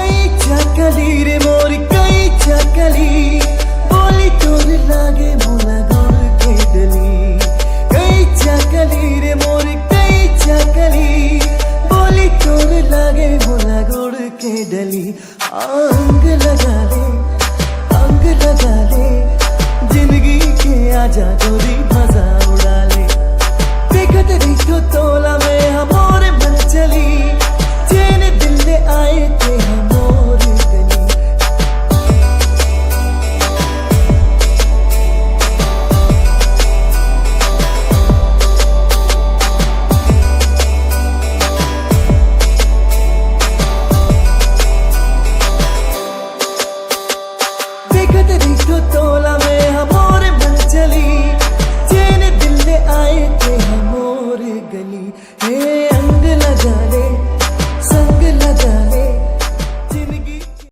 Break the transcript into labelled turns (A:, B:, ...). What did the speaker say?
A: कई चाकली रे मोर कई चाकली बोली तोर लागे मोला गोड़ के डली कई चाकली रे मोर कई चाकली बोली तोर लागे मोला गोड़ के डली आंग लगा ले